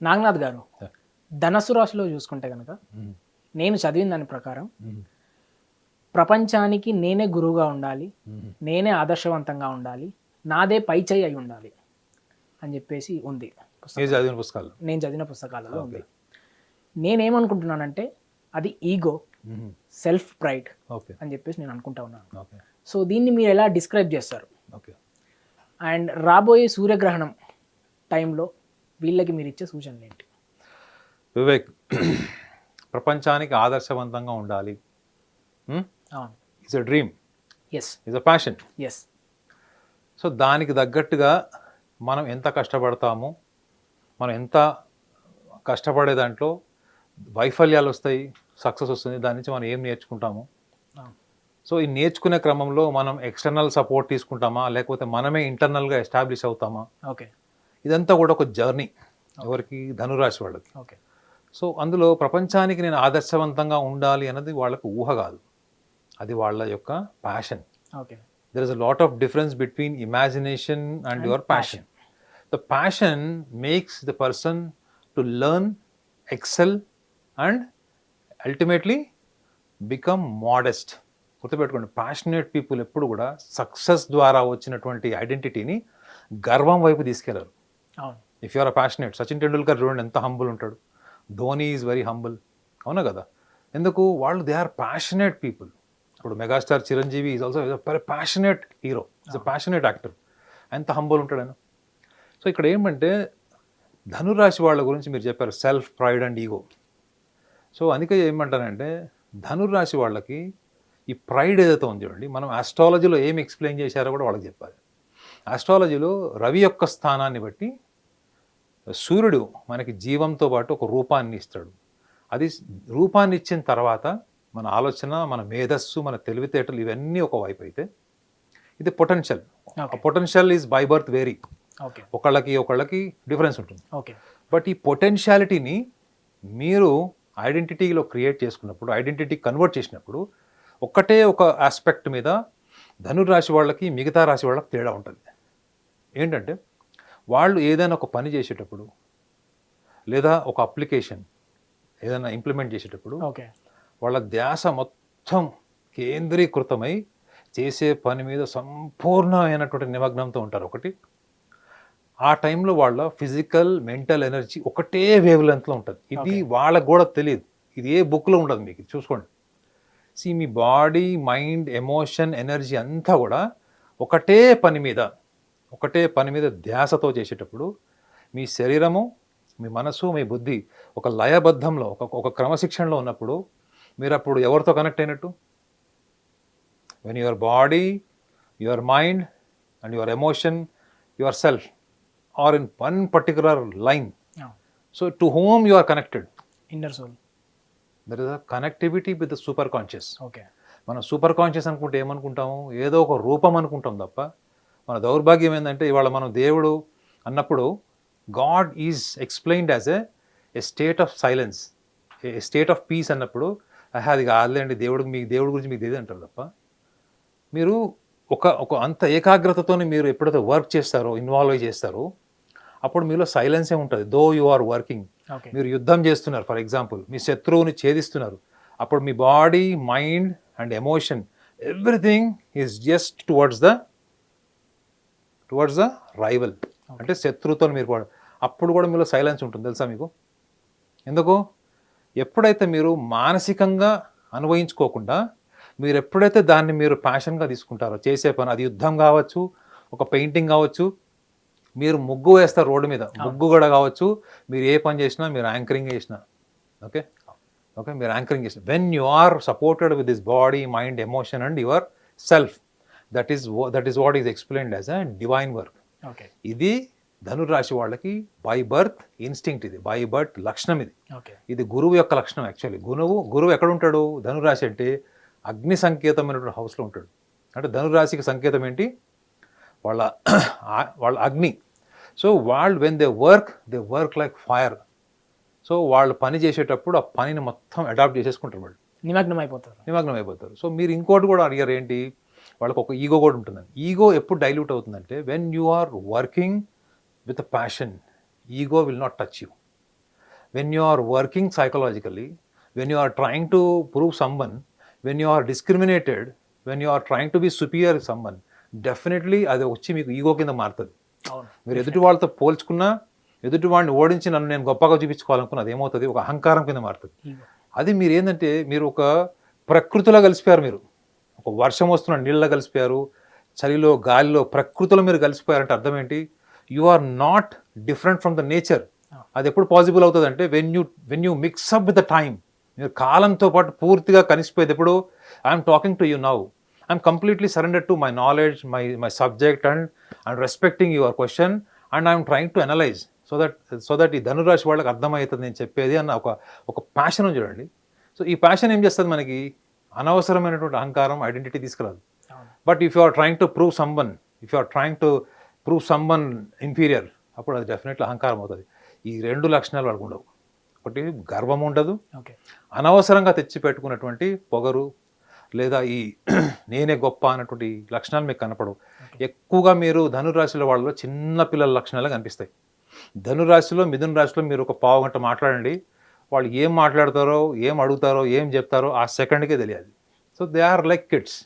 నాగనాథ్ గారు, Yeah. ధనస్సు రాశిలో చూసుకుంటే కనుక Mhm. నేను చదివిన దాని ప్రకారం Mhm. ప్రపంచానికి నేనే గురువుగా ఉండాలి, Mhm. నేనే ఆదర్శవంతంగా ఉండాలి, నాదే పైచేయి అయి ఉండాలి అని చెప్పేసి ఉంది మీరు చదివిన పుస్తకాలు. నేను చదివిన పుస్తకాలలో Okay. ఉంది. నేనేమనుకుంటున్నానంటే అది ego, Mhm. Self pride Okay. అని చెప్పేసి నేను అనుకుంటా ఉన్నాను. Okay. సో దీన్ని మీరు ఎలా డిస్క్రైబ్ చేస్తారు? Okay. అండ్ రాబోయే సూర్యగ్రహణం టైంలో వీళ్ళకి మీరు ఇచ్చే సూచనలు ఏంటి? వివేక్, ప్రపంచానికి ఆదర్శవంతంగా ఉండాలి. అవును. It's a dream, yes it's a passion. Yes so దానికి తగ్గట్టుగా మనం ఎంత కష్టపడతాము, మనం ఎంత కష్టపడే దాంట్లో వైఫల్యాలు వస్తాయి, సక్సెస్ వస్తుంది, దాని నుంచి మనం ఏం నేర్చుకుంటాము. సో ఈ నేర్చుకునే క్రమంలో మనం ఎక్స్టర్నల్ సపోర్ట్ తీసుకుంటామా, లేకపోతే మనమే ఇంటర్నల్గా ఎస్టాబ్లిష్ అవుతామా? ఓకే ఇదంతా కూడా ఒక జర్నీ. ఎవరికి? ధనురాశి వాళ్ళకి. ఓకే సో అందులో ప్రపంచానికి నేను ఆదర్శవంతంగా ఉండాలి అన్నది వాళ్ళకు ఊహ కాదు, అది వాళ్ళ యొక్క passion. Okay there is a lot of difference between imagination and your passion. The passion makes the person to learn, excel and ultimately become modest. గుర్తుపెట్టుకోండి, ప్యాషనేట్ పీపుల్ ఎప్పుడు కూడా సక్సెస్ ద్వారా వచ్చినటువంటి ఐడెంటిటీని గర్వం వైపు తీసుకెళ్లరు. అవును. If you are a passionate, Sachin Tendulkar చూడండి ఎంత హంబుల్ ఉంటాడు, ధోని ఈజ్ వెరీ హంబుల్, అవునా కదా? ఎందుకు? వాళ్ళు దే ఆర్ ప్యాషనేట్ పీపుల్. ఇప్పుడు megastar Chiranjeevi is also very passionate hero, is a passionate actor. ఎంత హంబుల్ ఉంటాడు ఆయన. సో ఇక్కడ ఏమంటే ధనురాశి వాళ్ళ గురించి మీరు చెప్పారు, self pride and ego. So అందుకే ఏమంటానంటే ధనురాశి వాళ్ళకి ఈ ప్రైడ్ ఏదైతే ఉంది చూడండి, మనం ఆస్ట్రాలజీలో ఏం ఎక్స్ప్లెయిన్ చేశారో కూడా వాళ్ళకి చెప్పాలి. ఆస్ట్రాలజీలో రవి యొక్క స్థానాన్ని బట్టి సూర్యుడు మనకి జీవంతో పాటు ఒక రూపాన్ని ఇస్తాడు. అది రూపాన్ని ఇచ్చిన తర్వాత మన ఆలోచన, మన మేధస్సు, మన తెలివితేటలు ఇవన్నీ ఒక వైపు అయితే ఇది పొటెన్షియల్. ఆ potential is by birth vary. Okay ఒకళ్ళకి డిఫరెన్స్ ఉంటుంది. ఓకే బట్ ఈ పొటెన్షియాలిటీని మీరు ఐడెంటిటీలో క్రియేట్ చేసుకున్నప్పుడు, ఐడెంటిటీ కన్వర్ట్ చేసినప్పుడు ఒక్కటే ఒక ఆస్పెక్ట్ మీద ధనురాశి వాళ్ళకి మిగతా రాశి వాళ్ళకి తేడా ఉంటుంది. ఏంటంటే వాళ్ళు ఏదైనా ఒక పని చేసేటప్పుడు లేదా ఒక అప్లికేషన్ ఏదైనా ఇంప్లిమెంట్ చేసేటప్పుడు ఓకే వాళ్ళ ధ్యాస మొత్తం కేంద్రీకృతమై చేసే పని మీద సంపూర్ణమైనటువంటి నిమగ్నంతో ఉంటారు. ఒకటి, ఆ టైంలో వాళ్ళ ఫిజికల్, మెంటల్ ఎనర్జీ ఒకటే వేవ్ లెంత్లో ఉంటుంది. ఇది వాళ్ళకు కూడా తెలియదు, ఇది ఏ బుక్లో ఉండదు, మీకు చూసుకోండి. మీ బాడీ, మైండ్, ఎమోషన్, ఎనర్జీ అంతా కూడా ఒకటే పని మీద ధ్యాసతో చేసేటప్పుడు మీ శరీరము, మీ మనసు, మీ బుద్ధి ఒక లయబద్ధంలో, ఒక క్రమశిక్షణలో ఉన్నప్పుడు మీరు అప్పుడు ఎవరితో కనెక్ట్ అయినట్టు? When your body, your mind and your emotion, your self are in one particular line. So to whom you are connected? Inner soul. There is a connectivity with the super conscious. Okay మనం super conscious అనుకుంటే ఏమనుకుంటాము? ఏదో ఒక రూపం అనుకుంటాం తప్ప, మన దౌర్భాగ్యం ఏంటంటే ఇవాళ మనం దేవుడు అన్నప్పుడు God is explained as a state of silence, A state of piece అన్నప్పుడు అది కాదులేండి దేవుడి గురించి మీకు తెలియదు అంటారు తప్ప, మీరు ఒక అంత ఏకాగ్రతతో మీరు ఎప్పుడైతే వర్క్ చేస్తారో, ఇన్వాల్వ్ అయి చేస్తారో, అప్పుడు మీలో సైలెన్సే ఉంటుంది. దో యు ఆర్ వర్కింగ్, మీరు యుద్ధం చేస్తున్నారు, ఫర్ ఎగ్జాంపుల్ మీ శత్రువుని ఛేదిస్తున్నారు, అప్పుడు మీ body, mind and emotion everything is just towards the rival, అంటే శత్రువుతో మీరు అప్పుడు కూడా మీలో సైలెన్స్ ఉంటుంది. తెలుసా మీకు ఎందుకు? ఎప్పుడైతే మీరు మానసికంగా అనుభవించుకోకుండా మీరు ఎప్పుడైతే దాన్ని మీరు ప్యాషన్గా తీసుకుంటారో, చేసే పని, అది యుద్ధం కావచ్చు, ఒక పెయింటింగ్ కావచ్చు, మీరు ముగ్గు వేస్తారు రోడ్డు మీద, ముగ్గు కూడా కావచ్చు, మీరు ఏ పని చేసినా, మీరు యాంకరింగ్ చేసినా, ఓకే మీరు యాంకరింగ్ చేసిన when you are supported with this body, mind, emotion and your self, that is what is explained as a divine work. ఇది ధనురాశి వాళ్ళకి బై బర్త్ ఇన్స్టింక్ట్, ఇది బై బర్త్ లక్షణం. ఇది గురువు యొక్క లక్షణం. యాక్చువల్లీ గురువు ఎక్కడ ఉంటాడు? ధనురాశి అంటే అగ్ని సంకేతమైనటువంటి హౌస్లో ఉంటాడు. అంటే ధనురాశికి సంకేతం ఏంటి? వాళ్ళ అగ్ని. సో వాళ్ళు when they work like fire. So వాళ్ళు పని చేసేటప్పుడు ఆ పనిని మొత్తం అడాప్ట్ చేసేసుకుంటారు, వాళ్ళు నిమగ్నం అయిపోతారు. సో మీరు ఇంకోటి కూడా అడిగారు ఏంటి, వాళ్ళకి ఒక ఈగో కూడా ఉంటుందని. ఈగో ఎప్పుడు డైల్యూట్ అవుతుందంటే when you are working with passion, ego will not touch you. When you are working psychologically, when you are trying to prove someone, when you are discriminated, when you are trying to be superior someone, definitely అది వచ్చి మీకు ego కింద మారుతుంది. అవును. మీరు ఎదుటి వాళ్ళతో పోల్చుకున్నా, ఎదుటి వాడిని ఓడించి నన్ను నేను గొప్పగా చూపించుకోవాలనుకున్నా అది ఏమవుతుంది, ఒక అహంకారం కింద మారుతుంది. Ego. అది మీరు ఏంటంటే మీరు ఒక ప్రకృతిలో కలిసిపోయారు. మీరు ఒక వర్షం వస్తున్న నీళ్ళలో కలిసిపోయారు, చలిలో గాలిలో ప్రకృతిలో మీరు కలిసిపోయారంటే అర్థం ఏంటి? You are not different from the nature. అది ఎప్పుడు పాసిబుల్ అవుతుంది అంటే when you mix up with the time. మీరు కాలంతో పాటు పూర్తిగా కలిసిపోయేది ఎప్పుడు? I'm talking to you now, I'm completely surrender to my knowledge, my subject and respecting your question and I'm trying to analyse so that ఈ ధనురాశి వాళ్ళకి అర్థమవుతుంది నేను చెప్పేది అన్న ఒక ప్యాషన్ ఉంది చూడండి. సో ఈ ప్యాషన్ ఏం చేస్తుంది మనకి? అనవసరమైనటువంటి అహంకారం, ఐడెంటిటీ తీసుకురాదు. But if you are trying to prove someone, if you are trying to prove someone inferior, అప్పుడు అది డెఫినెట్లీ అహంకారం అవుతుంది. ఈ 2 లక్షణాలు వాళ్ళకు ఉండవు. ఒకటి గర్వం ఉండదు, ఓకే, అనవసరంగా తెచ్చి పెట్టుకున్నటువంటి పొగరు లేదా ఈ నేనే గొప్ప అన్నటువంటి లక్షణాలు మీకు కనపడవు. ఎక్కువగా మీరు ధనురాశిలో వాళ్ళలో చిన్న పిల్లల లక్షణాలు కనిపిస్తాయి. ధనురాశిలో, మిథున రాశిలో మీరు ఒక పావు గంట మాట్లాడండి, వాళ్ళు ఏం మాట్లాడతారో, ఏం అడుగుతారో, ఏం చెప్తారో ఆ సెకండ్కే తెలియదు. So they are like kids.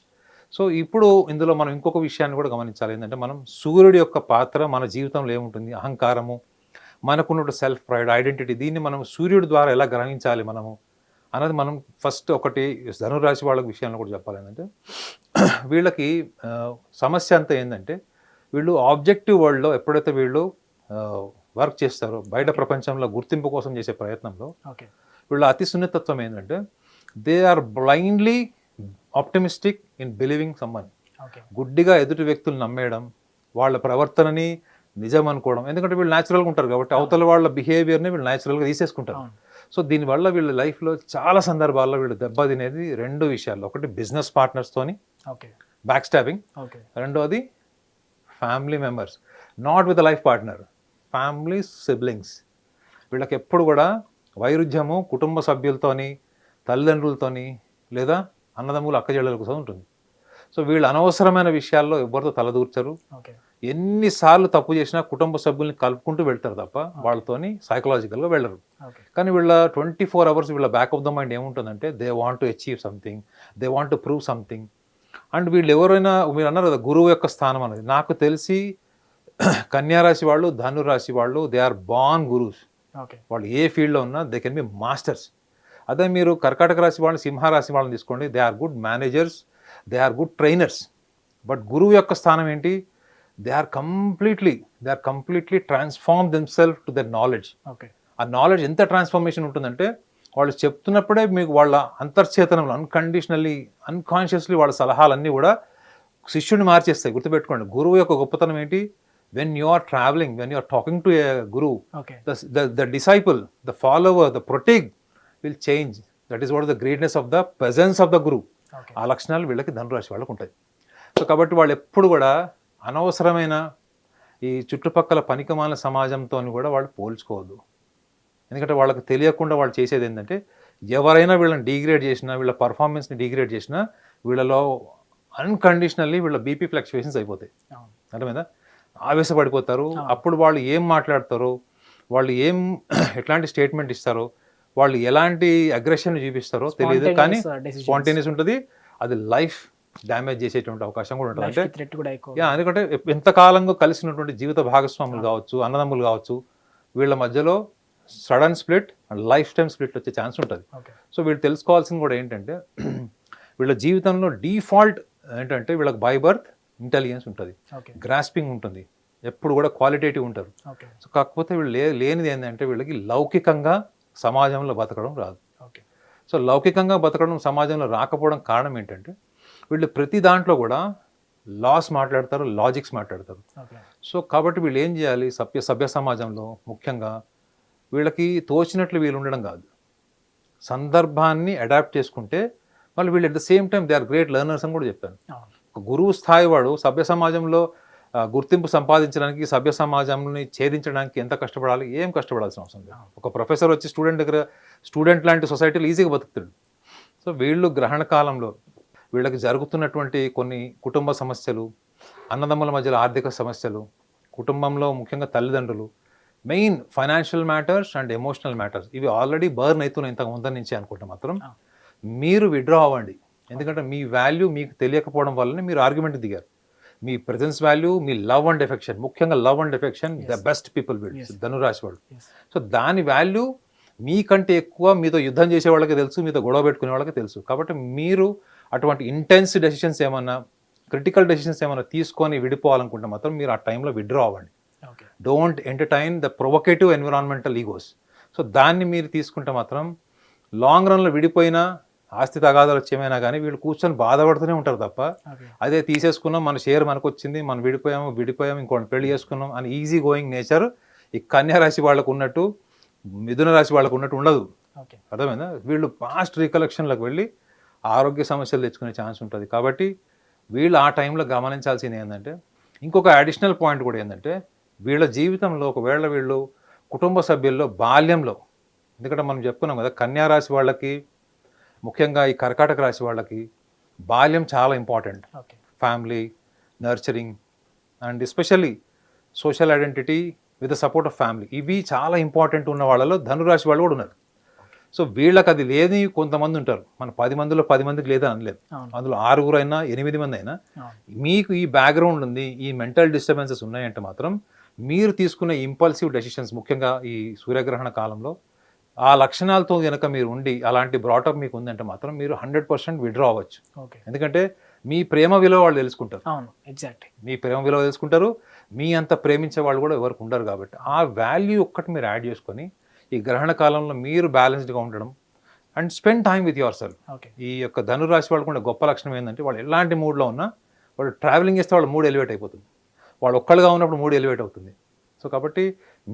So ఇప్పుడు ఇందులో మనం ఇంకొక విషయాన్ని కూడా గమనించాలి. ఏంటంటే మనం సూర్యుడి యొక్క పాత్ర మన జీవితంలో ఏముంటుంది, అహంకారము, మనకున్న సెల్ఫ్ ప్రైడ్, ఐడెంటిటీ, దీన్ని మనం సూర్యుడి ద్వారా ఎలా గ్రహించాలి మనము అన్నది మనం ఫస్ట్ ఒకటి ధనురాశి వాళ్ళ విషయంలో కూడా చెప్పాలి. ఏంటంటే వీళ్ళకి సమస్య అంతా ఏంటంటే వీళ్ళు ఆబ్జెక్టివ్ వరల్డ్లో ఎప్పుడైతే వీళ్ళు వర్క్ చేస్తారో, బయట ప్రపంచంలో గుర్తింపు కోసం చేసే ప్రయత్నంలో వీళ్ళ అతి సున్నితత్వం ఏంటంటే they are blindly optimistic in believing someone. గుడ్డిగా ఎదుటి వ్యక్తులు నమ్మేయడం, వాళ్ళ ప్రవర్తనని నిజం అనుకోవడం. ఎందుకంటే వీళ్ళు న్యాచురల్గా ఉంటారు కాబట్టి అవతల వాళ్ళ బిహేవియర్ని వీళ్ళు న్యాచురల్గా తీసేసుకుంటారు. సో దీనివల్ల వీళ్ళ లైఫ్లో చాలా సందర్భాల్లో వీళ్ళు దెబ్బతినేది 2 విషయాల్లో. ఒకటి బిజినెస్ పార్ట్నర్స్తోని బ్యాక్ స్టాబింగ్, రెండోది family members, not with life partner, family siblings. వీళ్ళకి ఎప్పుడు కూడా వైరుధ్యము కుటుంబ సభ్యులతోని, తల్లిదండ్రులతోని లేదా అన్నదమ్ములు అక్కచెల్లెల కోసం ఉంటుంది. సో వీళ్ళు అనవసరమైన విషయాల్లో ఎవరితో తలదూర్చరు. ఎన్నిసార్లు తప్పు చేసినా కుటుంబ సభ్యుల్ని కలుపుకుంటూ వెళ్తారు తప్ప వాళ్ళతోని సైకలాజికల్గా వెళ్ళరు. కానీ వీళ్ళ 24 hours వీళ్ళ బ్యాక్ ఆఫ్ ద మైండ్ ఏముంటుందంటే they want to achieve something, they want to prove something. And వీళ్ళు ఎవరైనా, మీరు అన్నారు కదా గురువు యొక్క స్థానం అనేది, నాకు తెలిసి కన్యారాశి వాళ్ళు, ధనురాశి వాళ్ళు దే ఆర్ బార్న్ గురూస్. వాళ్ళు ఏ ఫీల్డ్లో ఉన్నా దే కెన్ బి మాస్టర్స్. అదే మీరు కర్కాటక రాశి వాళ్ళని, సింహరాశి వాళ్ళని తీసుకోండి, they are good managers, they are good trainers. But గురువు యొక్క స్థానం ఏంటి? They are completely transform themselves to their knowledge. ఆ నాలెడ్జ్ ఎంత ట్రాన్స్ఫర్మేషన్ ఉంటుందంటే వాళ్ళు చెప్తున్నప్పుడే మీకు వాళ్ళ అంతర్చేతనంలో అన్కాన్షియస్లీ వాళ్ళ సలహాలన్నీ కూడా శిష్యుడిని మార్చేస్తాయి. గుర్తుపెట్టుకోండి, గురువు యొక్క గొప్పతనం ఏంటి? when you are traveling, when you are talking to a guru, the disciple, the follower, the protig will change. That is what is the greatness of the presence of the guru. ఆ లక్షణాలు వీళ్ళకి ధనురాశి వాళ్ళకు ఉంటాయి. So కాబట్టి వాళ్ళు ఎప్పుడు కూడా అనవసరమైన ఈ చుట్టుపక్కల పనికిమాలిన సమాజంతో కూడా వాళ్ళు పోల్చుకోవద్దు. ఎందుకంటే వాళ్ళకి తెలియకుండా వాళ్ళు చేసేది ఏంటంటే ఎవరైనా వీళ్ళని డిగ్రేడ్ చేసినా, వీళ్ళ పర్ఫార్మెన్స్ని డిగ్రేడ్ చేసినా వీళ్ళలో అన్కండిషనల్లీ వీళ్ళ బీపీ ఫ్లక్చువేషన్స్ అయిపోతాయి. అర్థమైందా? ఆవేశపడిపోతారు. అప్పుడు వాళ్ళు ఏం మాట్లాడతారో, వాళ్ళు ఎట్లాంటి స్టేట్మెంట్ ఇస్తారో, వాళ్ళు ఎలాంటి అగ్రెషన్ చూపిస్తారో తెలియదు. కానీ స్పాంటేనియస్ ఉంటుంది. అది లైఫ్ డ్యామేజ్ చేసేటువంటి అవకాశం కూడా ఉంటుంది. అంటే ఎందుకంటే ఎంతకాలంగా కలిసినటువంటి జీవిత భాగస్వాములు కావచ్చు, అన్నదమ్ములు కావచ్చు, వీళ్ళ మధ్యలో sudden split and life time split వచ్చే ఛాన్స్ ఉంటుంది. సో వీళ్ళు తెలుసుకోవాల్సింది కూడా ఏంటంటే వీళ్ళ జీవితంలో డిఫాల్ట్ ఏంటంటే వీళ్ళకి బై బర్త్ ఇంటెలిజెన్స్ ఉంటుంది, గ్రాస్పింగ్ ఉంటుంది, ఎప్పుడు కూడా క్వాలిటేటివ్ ఉంటారు. సో కాకపోతే వీళ్ళు లేనిది ఏంటంటే వీళ్ళకి లౌకికంగా సమాజంలో బతకడం రాదు. సో లౌకికంగా బతకడం సమాజంలో రాకపోవడం కారణం ఏంటంటే వీళ్ళు ప్రతి దాంట్లో కూడా లాస్ మాట్లాడతారు, లాజిక్స్ మాట్లాడతారు. సో కాబట్టి వీళ్ళు ఏం చేయాలి? సభ్య సమాజంలో ముఖ్యంగా వీళ్ళకి తోచినట్లు వీళ్ళు ఉండడం కాదు, సందర్భాన్ని అడాప్ట్ చేసుకుంటే మళ్ళీ వీళ్ళు at the same time they are great learners అని కూడా చెప్పాను. ఒక గురువు స్థాయి వాడు సభ్య సమాజంలో గుర్తింపు సంపాదించడానికి, సభ్య సమాజంని ఛేదించడానికి ఎంత కష్టపడాలి? ఏం కష్టపడాల్సిన అవసరం లేదు. ఒక ప్రొఫెసర్ వచ్చి స్టూడెంట్ లాంటి సొసైటీలో ఈజీగా బతుకుతాడు. సో వీళ్ళు గ్రహణ కాలంలో వీళ్ళకి జరుగుతున్నటువంటి కొన్ని కుటుంబ సమస్యలు, అన్నదమ్ముల మధ్యలో ఆర్థిక సమస్యలు, కుటుంబంలో ముఖ్యంగా తల్లిదండ్రులు main financial matters and emotional matters ఇవి ఆల్రెడీ బర్న్ అవుతున్నాయి ఇంతకు ముందు నుంచి అనుకుంటే మాత్రం మీరు విడ్రా అవ్వండి. ఎందుకంటే మీ వాల్యూ మీకు తెలియకపోవడం వల్లనే మీరు ఆర్గ్యుమెంట్ దిగారు. మీ ప్రెజెన్స్ వాల్యూ, మీ లవ్ అండ్ ఎఫెక్షన్, ముఖ్యంగా love and affection the best people will ధనురాశి వాళ్ళు. సో దాని వాల్యూ మీకంటే ఎక్కువ మీతో యుద్ధం చేసే వాళ్ళకి తెలుసు, మీతో గొడవ పెట్టుకునే వాళ్ళకి తెలుసు. కాబట్టి మీరు అటువంటి ఇంటెన్స్ డెసిషన్స్ ఏమన్నా, క్రిటికల్ డెసిషన్స్ ఏమైనా తీసుకొని విడిపోవాలనుకుంటే మాత్రం మీరు ఆ టైంలో విడ్రా అవ్వండి. Don't entertain the provocative environmental egos. So దాన్ని మీరు తీసుకుంటే మాత్రం లాంగ్ రన్లో విడిపోయినా ఆస్తి తగాదాలు వచ్చేమైనా కానీ వీళ్ళు కూర్చొని బాధపడుతూనే ఉంటారు తప్ప అదే తీసేసుకున్నాం, మన షేర్ మనకు వచ్చింది, మనం విడిపోయాము ఇంకోటి పెళ్లి చేసుకున్నాం అని ఈజీ గోయింగ్ నేచర్ ఈ కన్యా రాశి వాళ్ళకు ఉన్నట్టు, మిథున రాశి వాళ్ళకు ఉన్నట్టు ఉండదు. అర్థమైందా? వీళ్ళు పాస్ట్ రికలెక్షన్లకు వెళ్ళి ఆరోగ్య సమస్యలు తెచ్చుకునే ఛాన్స్ ఉంటుంది. కాబట్టి వీళ్ళు ఆ టైంలో గమనించాల్సింది ఏంటంటే, ఇంకొక అడిషనల్ పాయింట్ కూడా ఏంటంటే, వీళ్ళ జీవితంలో ఒకవేళ వీళ్ళు కుటుంబ సభ్యుల్లో బాల్యంలో, ఎందుకంటే మనం చెప్పుకున్నాం కదా కన్యా రాశి వాళ్ళకి, ముఖ్యంగా ఈ కర్కాటక రాశి వాళ్ళకి బాల్యం చాలా important. Family nurturing and especially social identity with the support of family, ఇవి చాలా ఇంపార్టెంట్ ఉన్న వాళ్ళలో ధనురాశి వాళ్ళు కూడా ఉన్నారు. సో వీళ్ళకి అది లేని కొంతమంది ఉంటారు. మన 10 మందిలో 10 మందికి లేదని అనలేదు. అందులో 6 అయినా 8 మంది అయినా మీకు ఈ బ్యాక్గ్రౌండ్ ఉంది, ఈ మెంటల్ డిస్టర్బెన్సెస్ ఉన్నాయంటే మాత్రం మీరు తీసుకునే ఇంపల్సివ్ డెసిషన్స్, ముఖ్యంగా ఈ సూర్యగ్రహణ కాలంలో ఆ లక్షణాలతో కనుక మీరు ఉండి అలాంటి బ్రాటప్ మీకు ఉందంటే మాత్రం మీరు 100% విడ్రా అవ్వచ్చు. ఎందుకంటే మీ ప్రేమ విలువ వాళ్ళు తెలుసుకుంటారు. మీ ప్రేమ విలువ తెలుసుకుంటారు, మీ అంత ప్రేమించే వాళ్ళు కూడా ఎవరికి ఉండరు. కాబట్టి ఆ వాల్యూ ఒక్కటి మీరు యాడ్ చేసుకొని ఈ గ్రహణ కాలంలో మీరు బ్యాలెన్స్డ్గా ఉండడం and spend time with your self. ఈ యొక్క ధనురాశి వాళ్ళకు ఉండే గొప్ప లక్షణం ఏంటంటే, వాళ్ళు ఎలాంటి మూడ్లో ఉన్నా వాళ్ళు ట్రావెలింగ్ చేస్తే వాళ్ళ మూడ్ ఎలివేట్ అయిపోతుంది. వాళ్ళు ఒక్కళ్ళుగా ఉన్నప్పుడు మూడ్ ఎలివేట్ అవుతుంది. సో కాబట్టి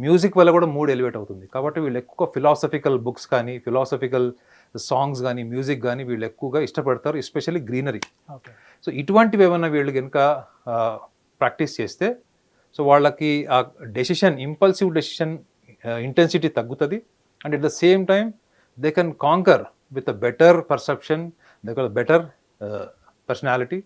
మ్యూజిక్ వల్ల కూడా మూడ్ ఎలివేట్ అవుతుంది. కాబట్టి వీళ్ళు ఎక్కువ ఫిలాసఫికల్ బుక్స్ కానీ, ఫిలాసఫికల్ సాంగ్స్ కానీ, మ్యూజిక్ కానీ వీళ్ళు ఎక్కువగా ఇష్టపడతారు, ఎస్పెషల్లీ గ్రీనరీ. సో ఇటువంటివి ఏమన్నా వీళ్ళు కనుక ప్రాక్టీస్ చేస్తే సో వాళ్ళకి ఆ డెసిషన్, ఇంపల్సివ్ డెసిషన్ ఇంటెన్సిటీ తగ్గుతుంది. And at the same time they can canker with a better perception, they can better personality.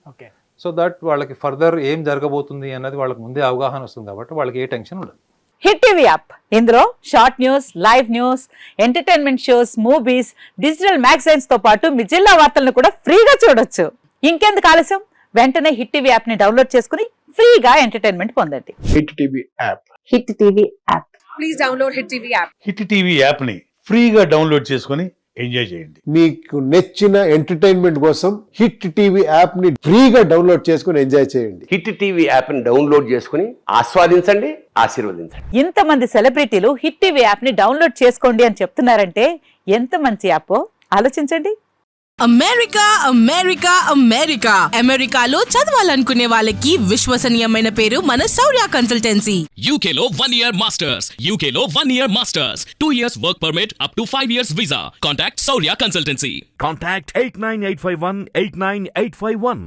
So that వాళ్ళకి ఫర్దర్ ఏం జరగబోతుంది అన్నది వాళ్ళకి ముందే అవగాహన వస్తుంది. కాబట్టి వాళ్ళకి ఏ టెన్షన్ ఉండదు. హిట్ టీవీ యాప్, ఇందులో short news, live news, entertainment shows, movies, digital magazines తో పాటు మీ జిల్లా వార్తలను కూడా ఫ్రీగా చూడొచ్చు. ఇంకెందుకు ఆలస్యం, వెంటనే హిట్ టీవీ యాప్ ని డౌన్లోడ్ చేసుకుని ఫ్రీగా ఎంటర్టైన్మెంట్ పొందండి. Hit TV app. Hit TV app. Please download hit TV app. Hit TV app ని ఫ్రీగా డౌన్లోడ్ చేసుకొని ఎంజాయ్ చేయండి. మీకు నచ్చిన ఎంటర్టైన్మెంట్ కోసం హిట్ టీవీ యాప్ ని ఫ్రీగా డౌన్లోడ్ చేసుకొని ఎంజాయ్ చేయండి. హిట్ టీవీ యాప్ ని డౌన్లోడ్ చేసుకుని ఆస్వాదించండి, ఆశీర్వదించండి. ఇంతమంది సెలబ్రిటీలు హిట్ టీవీ యాప్ ని డౌన్లోడ్ చేసుకోండి అని చెప్తున్నారంటే ఎంత మంచి యాప్ ఆలోచించండి. అమెరికా అమెరికా అమెరికా అమెరికాలో చదవాలనుకునే వాళ్ళకి విశ్వసనీయమైన పేరు మన శౌర్య కన్సల్టెన్సీ. UK లో 1 year masters. UK లో 1 year masters. 2 years work permit up to 5 years visa. Contact Saurya Consultancy. Contact 89851 89851.